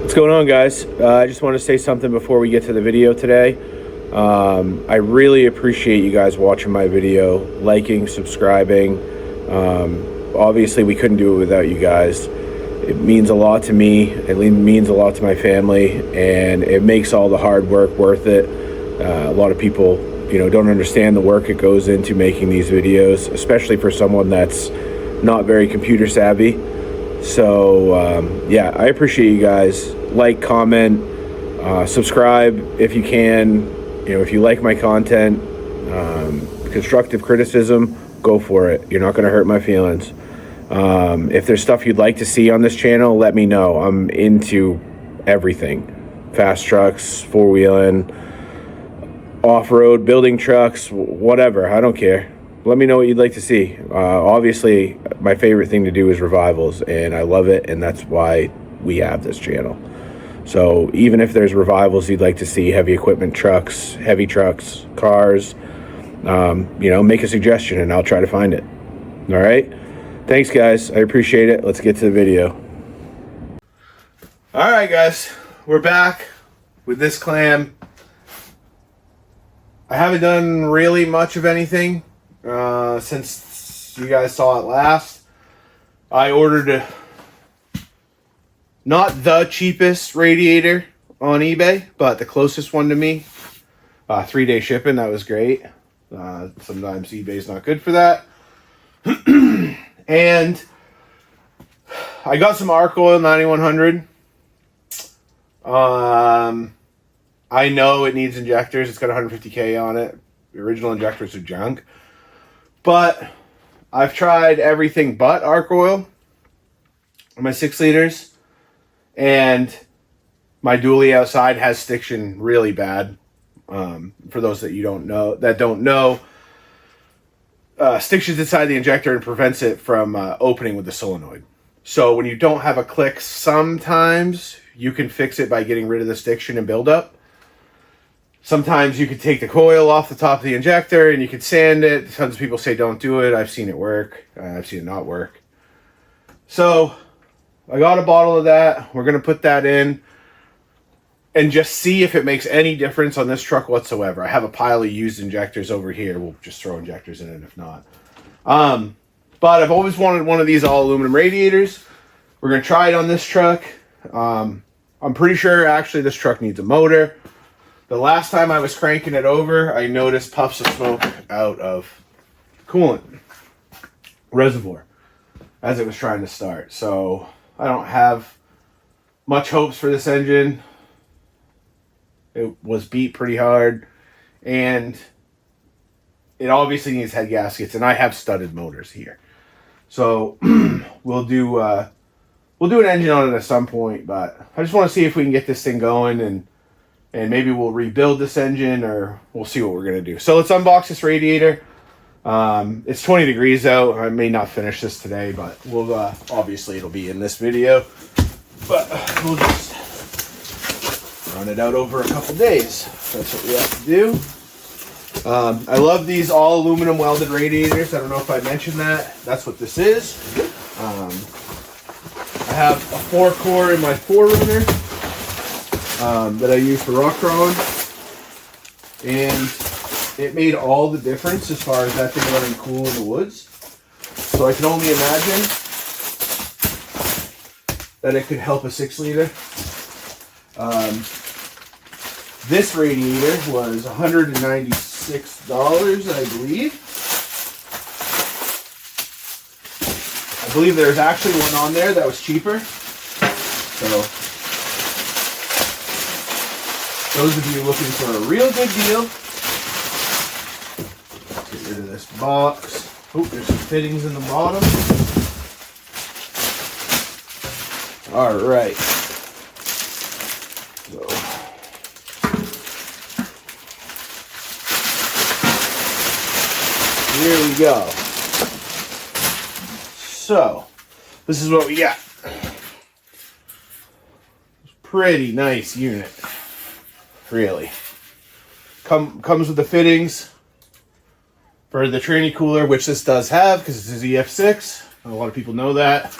What's going on, guys? I just want to say something before we get to the video today. I really appreciate you guys watching my video, liking, subscribing. Obviously, we couldn't do it without you guys. It means a lot to me. It means a lot to my family, and it makes all the hard work worth it. A lot of people, don't understand the work it goes into making these videos, especially for someone that's not very computer savvy. So yeah, I appreciate you guys. Like, comment, subscribe if you can. If you like my content, constructive criticism, go for it. You're not going to hurt my feelings. If there's stuff you'd like to see on this channel, let me know. I'm into everything. Fast trucks, four-wheeling, off-road, building trucks, whatever. I don't care. Let me know what you'd like to see. Obviously, my favorite thing to do is revivals, and I love it, and that's why we have this channel. So even if there's revivals you'd like to see, heavy equipment trucks, heavy trucks, cars, make a suggestion, and I'll try to find it. All right? Thanks, guys. I appreciate it. Let's get to the video. All right, guys. We're back with this clam. I haven't done really much of anything since you guys saw it last. I ordered not the cheapest radiator on eBay, but the closest one to me. 3-day shipping, that was great. Sometimes eBay's not good for that. And I got some Archoil 9100. I know it needs injectors. It's got 150K on it. The original injectors are junk. But I've tried everything but Archoil on my 6 liters. And my dually outside has stiction really bad. For those that don't know, stictions inside the injector and prevents it from opening with the solenoid. So when you don't have a click, sometimes you can fix it by getting rid of the stiction and buildup. Sometimes you could take the coil off the top of the injector and you could sand it. Tons of people say don't do it. I've seen it work. I've seen it not work. So I got a bottle of that. We're going to put that in and just see if it makes any difference on this truck whatsoever. I have a pile of used injectors over here. We'll just throw injectors in it if not. But I've always wanted one of these all aluminum radiators. We're going to try it on this truck. I'm pretty sure actually this truck needs a motor. The last time I was cranking it over, I noticed puffs of smoke out of coolant reservoir as it was trying to start. So I don't have much hopes for this engine. It was beat pretty hard, and it obviously needs head gaskets, and I have studded motors here. So we'll do an engine on it at some point, but I just want to see if we can get this thing going, and maybe we'll rebuild this engine, or we'll see what we're going to do. So let's unbox this radiator. It's 20 degrees out. I may not finish this today, but we'll obviously it'll be in this video. But we'll just run it out over a couple days. That's what we have to do. I love these all aluminum welded radiators. I don't know if I mentioned that. That's what this is. I have a 4-core in my 4Runner. That I use for rock crawling, and it made all the difference as far as that thing running cool in the woods. So I can only imagine that it could help a 6-liter. This radiator was $196, I believe. I believe there's actually one on there that was cheaper. So those of you looking for a real good deal, get rid of this box. Oh, there's some fittings in the bottom. All right. So here we go. So this is what we got. Pretty nice unit. Really. Comes with the fittings for the tranny cooler, which this does have because it's a zf6. A lot of people know that.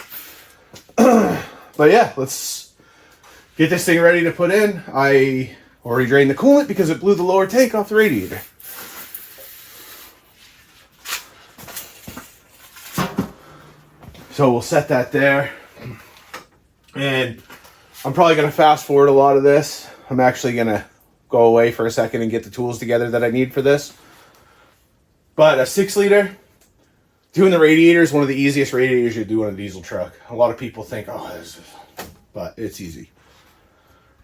But yeah, let's get this thing ready to put in. I already drained the coolant because it blew the lower tank off the radiator. So we'll set that there. And I'm probably going to fast forward a lot of this. I'm actually going to go away for a second and get the tools together that I need for this. But a 6 liter, doing the radiator is one of the easiest radiators you do on a diesel truck. A lot of people think, oh, this is, but it's easy.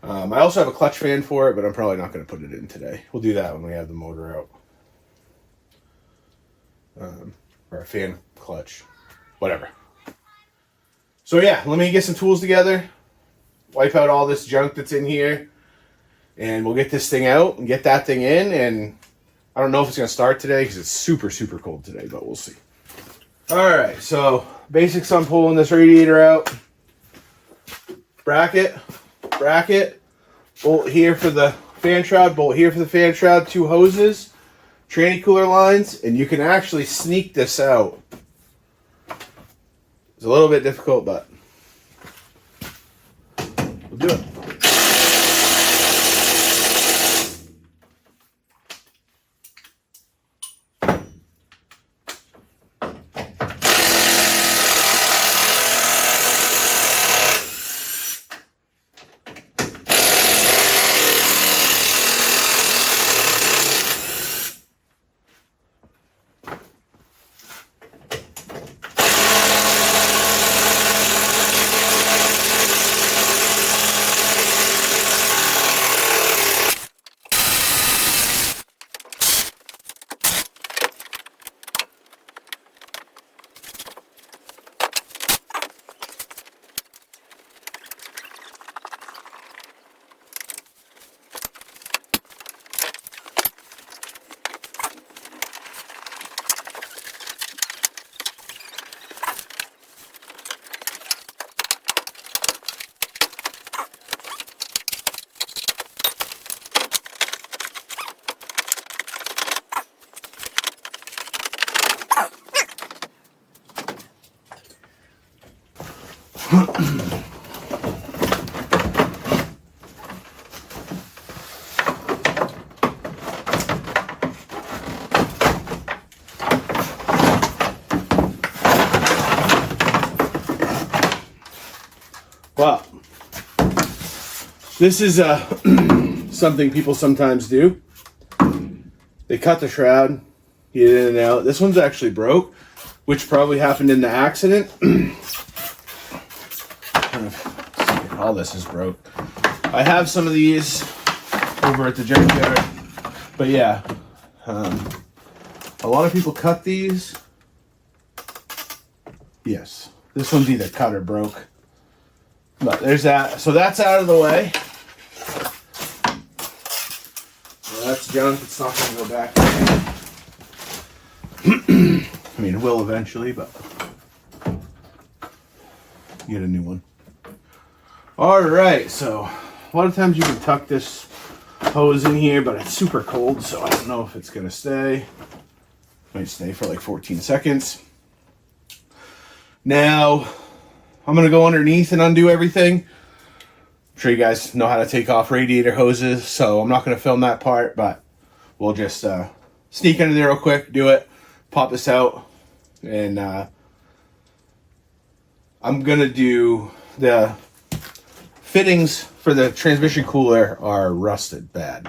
I also have a clutch fan for it, but I'm probably not going to put it in today. We'll do that when we have the motor out. Or a fan clutch, whatever. So yeah, let me get some tools together, wipe out all this junk that's in here, and we'll get this thing out and get that thing in. And I don't know if it's going to start today because it's super, super cold today, but we'll see. All right, so basics on pulling this radiator out. Bracket, bolt here for the fan shroud, bolt here for the fan shroud, 2 hoses, tranny cooler lines, and you can actually sneak this out. It's a little bit difficult, but we'll do it. Wow. This is something people sometimes do. They cut the shroud, get it in and out. This one's actually broke, which probably happened in the accident. All this is broke. I have some of these over at the junkyard, but yeah, a lot of people cut these. Yes, this one's either cut or broke. But there's that. So that's out of the way. Well, that's junk. It's not going to go back. I mean, it will eventually, but get a new one. All right. So a lot of times you can tuck this hose in here, but it's super cold, so I don't know if it's going to stay. Might stay for like 14 seconds. Now, I'm going to go underneath and undo everything. I'm sure you guys know how to take off radiator hoses, so I'm not going to film that part, but we'll just sneak under there real quick, do it, pop this out, and I'm going to do the fittings for the transmission cooler are rusted bad.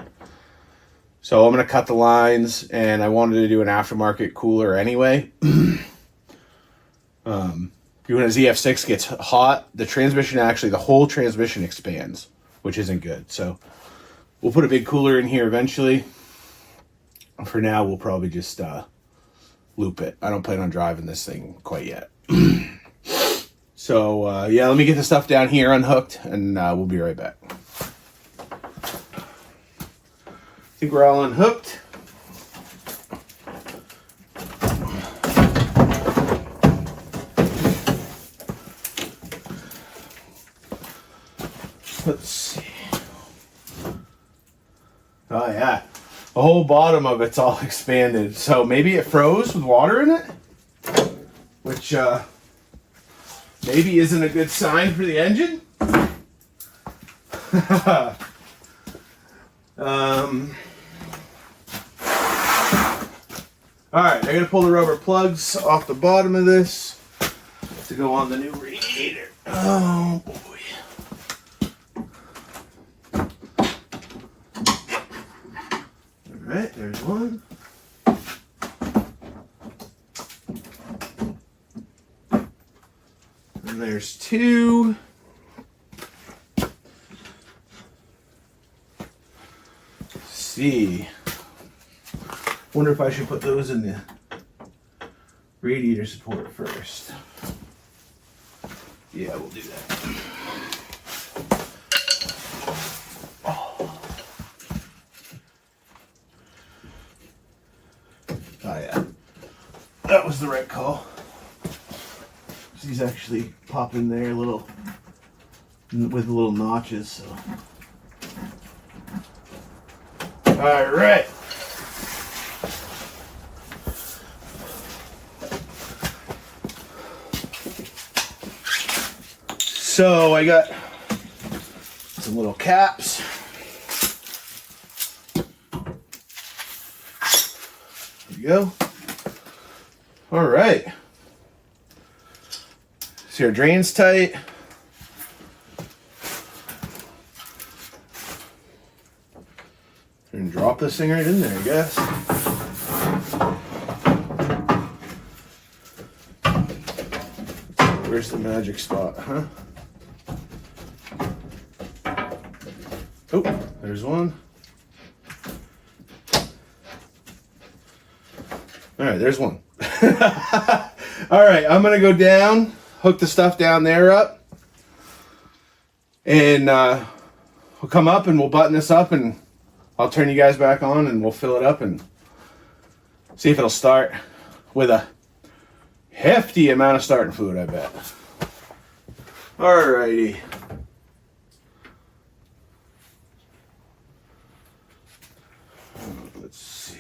So I'm going to cut the lines, and I wanted to do an aftermarket cooler anyway. When a zf6 gets hot, the transmission the whole transmission expands, which isn't good. So we'll put a big cooler in here eventually. For now, we'll probably just loop it. I don't plan on driving this thing quite yet. So yeah, let me get the stuff down here unhooked, and we'll be right back. I think we're all unhooked. Let's see. Oh yeah, the whole bottom of it's all expanded. So maybe it froze with water in it, which maybe isn't a good sign for the engine. Alright, I gotta pull the rubber plugs off the bottom of this to go on the new radiator. Oh boy. Alright, there's one. And there's two. Let's see. Wonder if I should put those in the radiator support first. Yeah, we'll do that. Oh yeah, that was the right call. These actually pop in there a little with little notches. So, all right. So I got some little caps. There you go. All right. So your drain's tight. And drop this thing right in there, I guess. Where's the magic spot, huh? Oh, there's one. All right, there's one. All right, I'm gonna go down, hook the stuff down there up, and we'll come up and we'll button this up, and I'll turn you guys back on, and we'll fill it up and see if it'll start with a hefty amount of starting fluid, I bet. All righty. Let's see.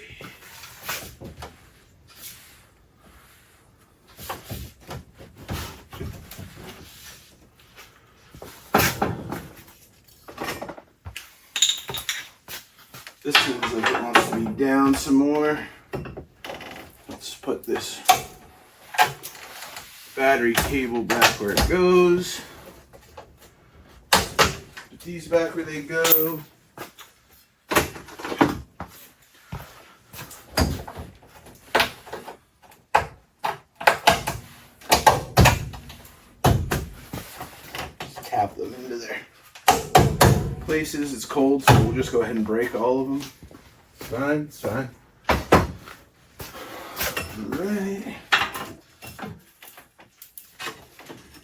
This seems like it wants to be down some more. Let's put this battery cable back where it goes. Put these back where they go. Tap them into their places. It's cold, so we'll just go ahead and break all of them. It's fine, it's fine. All right.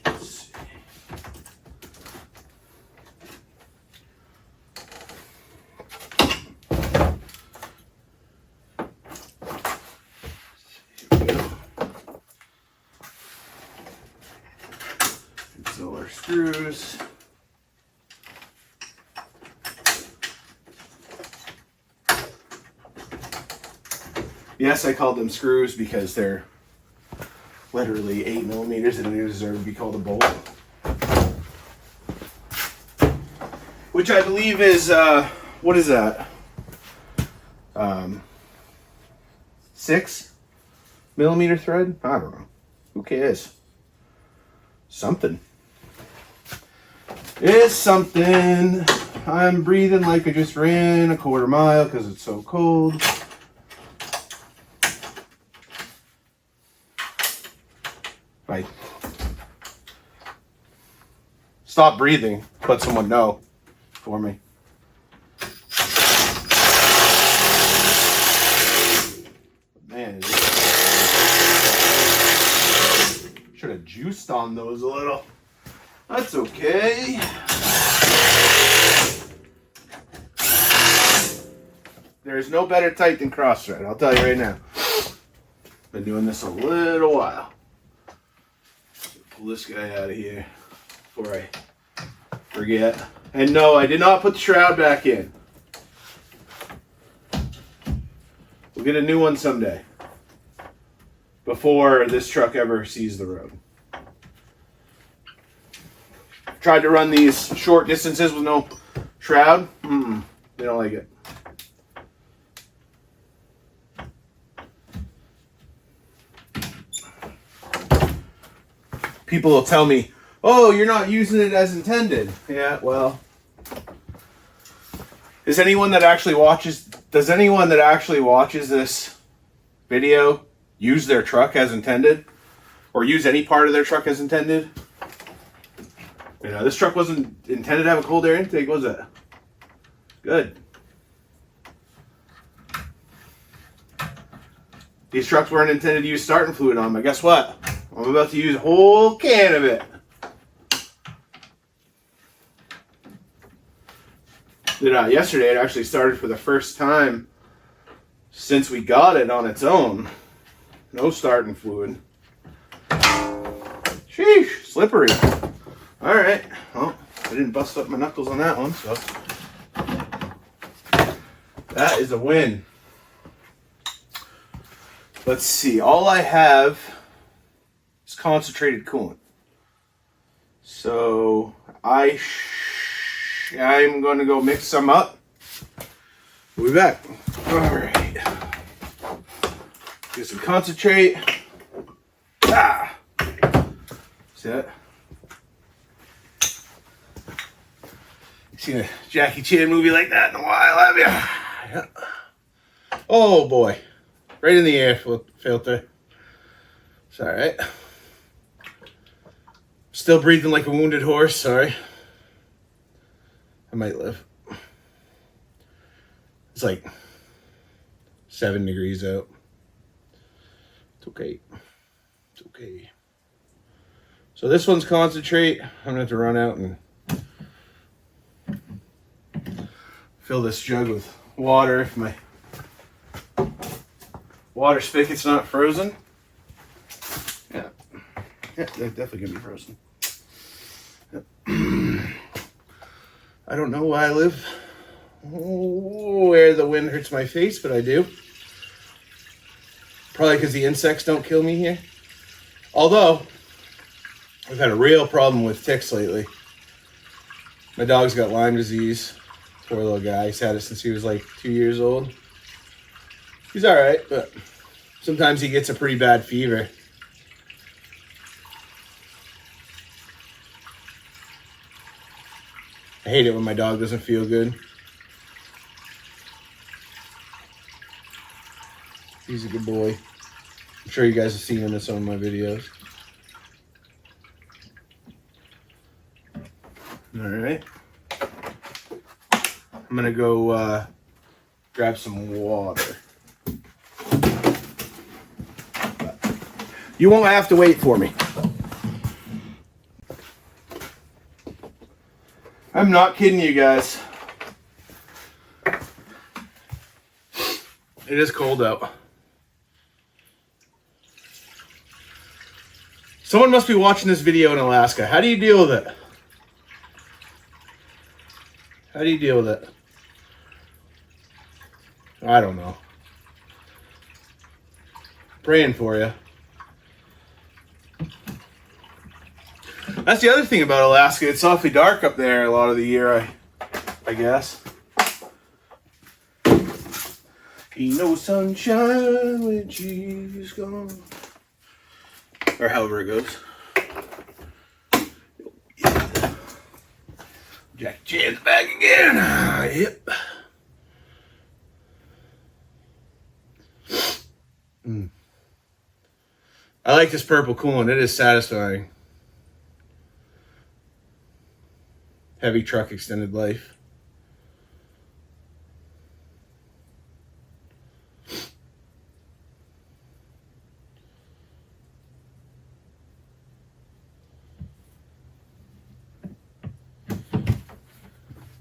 Let's see. Here we go. It's all our screws. Yes, I called them screws because they're literally 8 millimeters and they deserve to be called a bolt. Which I believe is, what is that? 6 millimeter thread? I don't know. Who cares? Something. It's something. I'm breathing like I just ran a 1/4 mile because it's so cold. Right. Stop breathing. Let someone know for me. Man, should have juiced on those a little. That's okay. There's no better tight than cross thread, I'll tell you right now. Been doing this a little while. Pull this guy out of here before I forget. And no, I did not put the shroud back in. We'll get a new one someday. Before this truck ever sees the road. Tried to run these short distances with no Shroud, they don't like it. People will tell me, oh, you're not using it as intended. Yeah, well, does anyone that actually watches this video use their truck as intended? Or use any part of their truck as intended? You know, this truck wasn't intended to have a cold air intake, was it? Good. These trucks weren't intended to use starting fluid on, but guess what? I'm about to use a whole can of it. Yesterday it actually started for the first time since we got it on its own. No starting fluid. Sheesh, slippery. All right, well, I didn't bust up my knuckles on that one, so that is a win. Let's see, all I have is concentrated coolant. So I'm going to go mix some up. We'll be back. All right. Get some concentrate. See that? Seen a Jackie Chan movie like that in a while, have you? Yeah. Oh boy. Right in the air filter. It's alright. Still breathing like a wounded horse, sorry. I might live. It's like 7 degrees out. It's okay. It's okay. So this one's concentrate. I'm gonna have to run out and fill this jug with water if my water spigot's not frozen. Yeah, they're definitely gonna be frozen. Yep. I don't know why I live where the wind hurts my face, but I do. Probably because the insects don't kill me here. Although, we've had a real problem with ticks lately. My dog's got Lyme disease. Poor little guy. He's had it since he was like 2 years old. He's all right, but sometimes he gets a pretty bad fever. I hate it when my dog doesn't feel good. He's a good boy. I'm sure you guys have seen him in some of my videos. All right. I'm gonna go grab some water. You won't have to wait for me. I'm not kidding you guys. It is cold out. Someone must be watching this video in Alaska. How do you deal with it? How do you deal with it? I don't know. Praying for you. That's the other thing about Alaska. It's awfully dark up there a lot of the year, I guess. Ain't no sunshine when she's gone. Or however it goes. Jackie Chan's back again. Yep. I like this purple coolant. It is satisfying. Heavy truck extended life.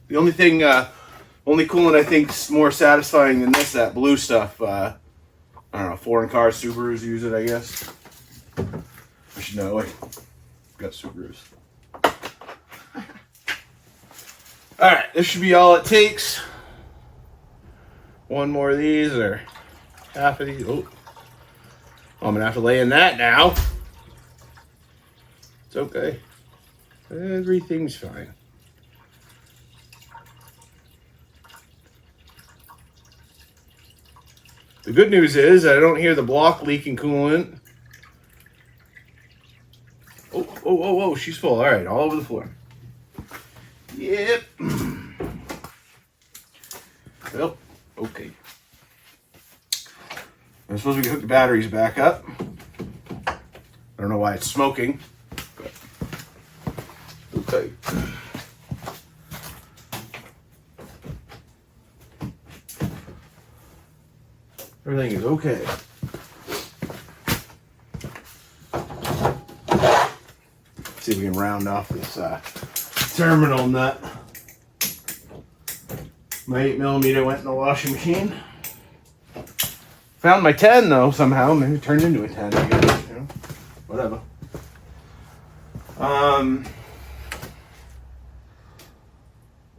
The only thing, only coolant I think is more satisfying than this, that blue stuff. I don't know, foreign cars, Subarus use it, I guess. I should know, I've got Subarus. Alright, this should be all it takes. One more of these, or half of these. Oh, I'm gonna have to lay in that now. It's okay. Everything's fine. The good news is I don't hear the block leaking coolant. Oh, she's full. All right, all over the floor. Yep. Well, okay. I'm supposed to hook the batteries back up. I don't know why it's smoking, but okay. Everything is okay. See if we can round off this terminal nut. My 8mm went in the washing machine. Found my 10 though somehow. Maybe it turned into a 10. I guess, you know? Whatever.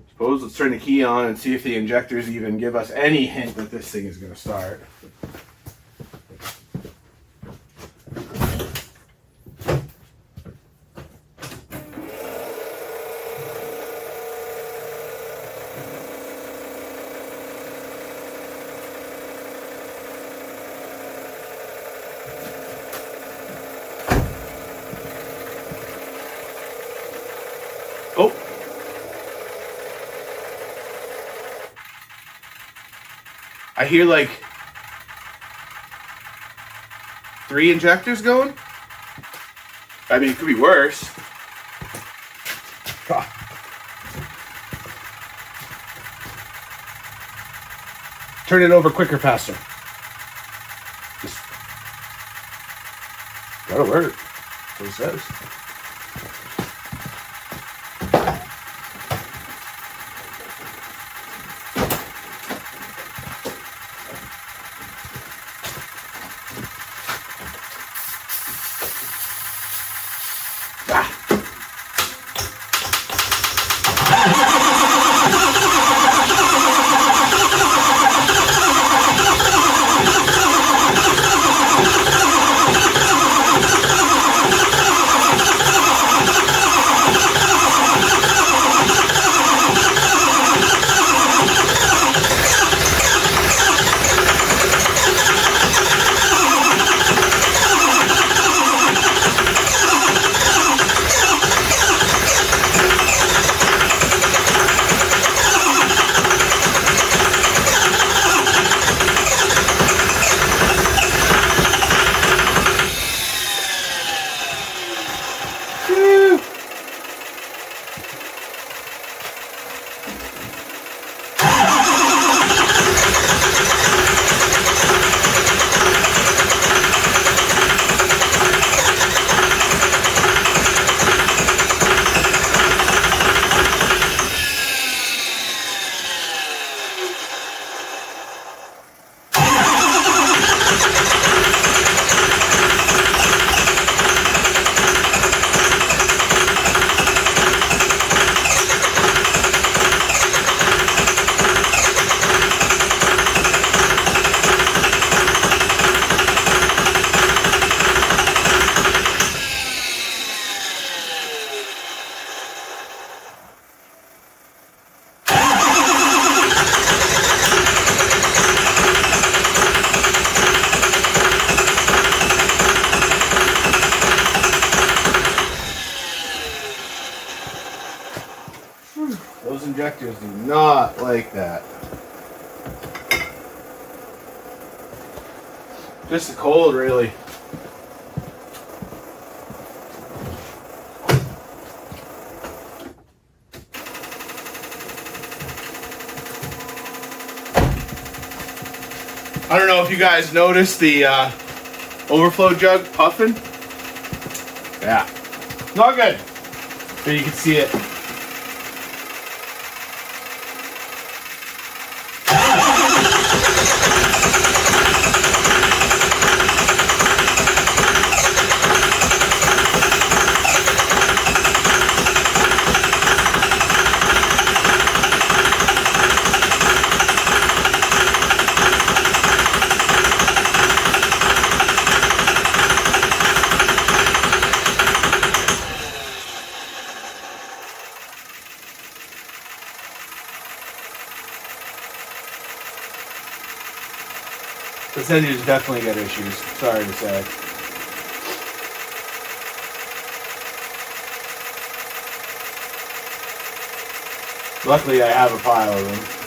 Suppose let's turn the key on and see if the injectors even give us any hint that this thing is going to start. Oh. I hear like 3 injectors going. I mean, it could be worse. Ah. Turn it over quicker, faster. Just gotta work. That's what it says. Those injectors do not like that. Just the cold, really. I don't know if you guys noticed the overflow jug puffing. Yeah, not good. But you can see it. This engine's definitely got issues, sorry to say. Luckily, I have a pile of them.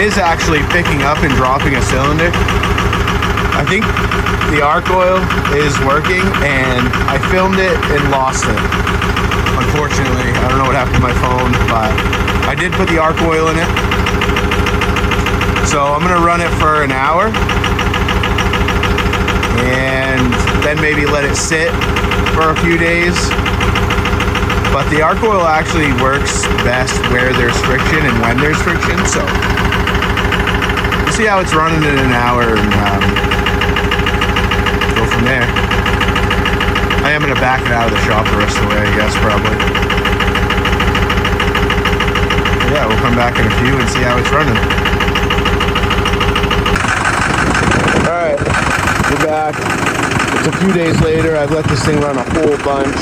is actually picking up and dropping a cylinder. I think the Archoil is working, and I filmed it and lost it. Unfortunately, I don't know what happened to my phone, but I did put the Archoil in it. So I'm gonna run it for an hour, and then maybe let it sit for a few days. But the Archoil actually works best where there's friction and when there's friction, so we'll see how it's running in an hour and go from there. I am going to back it out of the shop the rest of the way, I guess, probably. Yeah, we'll come back in a few and see how it's running. Alright, we're back. It's a few days later. I've let this thing run a whole bunch.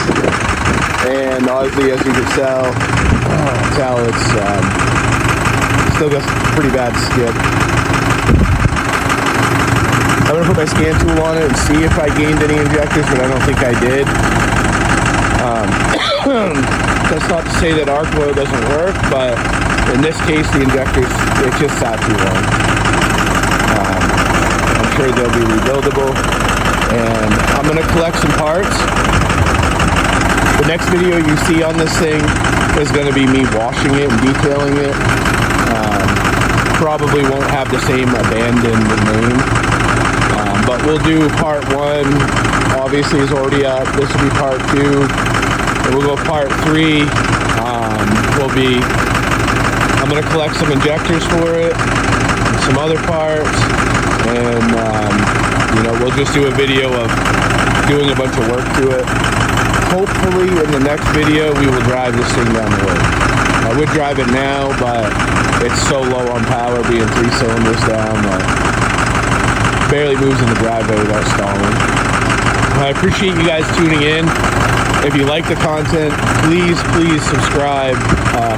And obviously, as you can tell it's still got pretty bad skip. I'm gonna put my scan tool on it and see if I gained any injectors, but I don't think I did. That's not to say that Archoil doesn't work, but in this case, the injectors, it just sat too long. I'm sure they'll be rebuildable, and I'm gonna collect some parts. The next video you see on this thing is going to be me washing it and detailing it. Probably won't have the same abandoned name. But we'll do part 1. Obviously is already up. This will be part 2. And we'll go part 3. I'm going to collect some injectors for it, and some other parts, and we'll just do a video of doing a bunch of work to it. Hopefully in the next video we will drive this thing down the road. I would drive it now, but it's so low on power, being 3 cylinders down, that barely moves in the driveway without stalling. I appreciate you guys tuning in. If you like the content, please subscribe,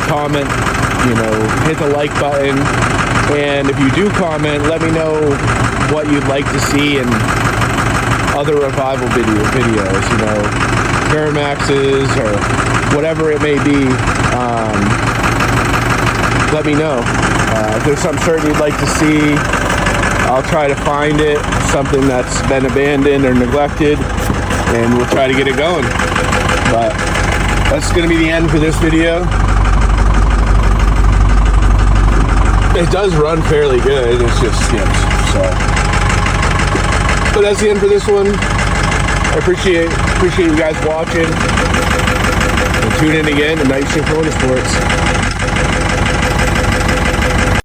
comment, hit the like button, and if you do comment, let me know what you'd like to see in other revival videos, Duramaxes or whatever it may be. Let me know. If there's something certain you'd like to see, I'll try to find it, something that's been abandoned or neglected, and we'll try to get it going. But that's going to be the end for this video. It does run fairly good, it's just skips, so. But that's the end for this one. I appreciate you guys watching. And tune in again to Night Shift Motorsports.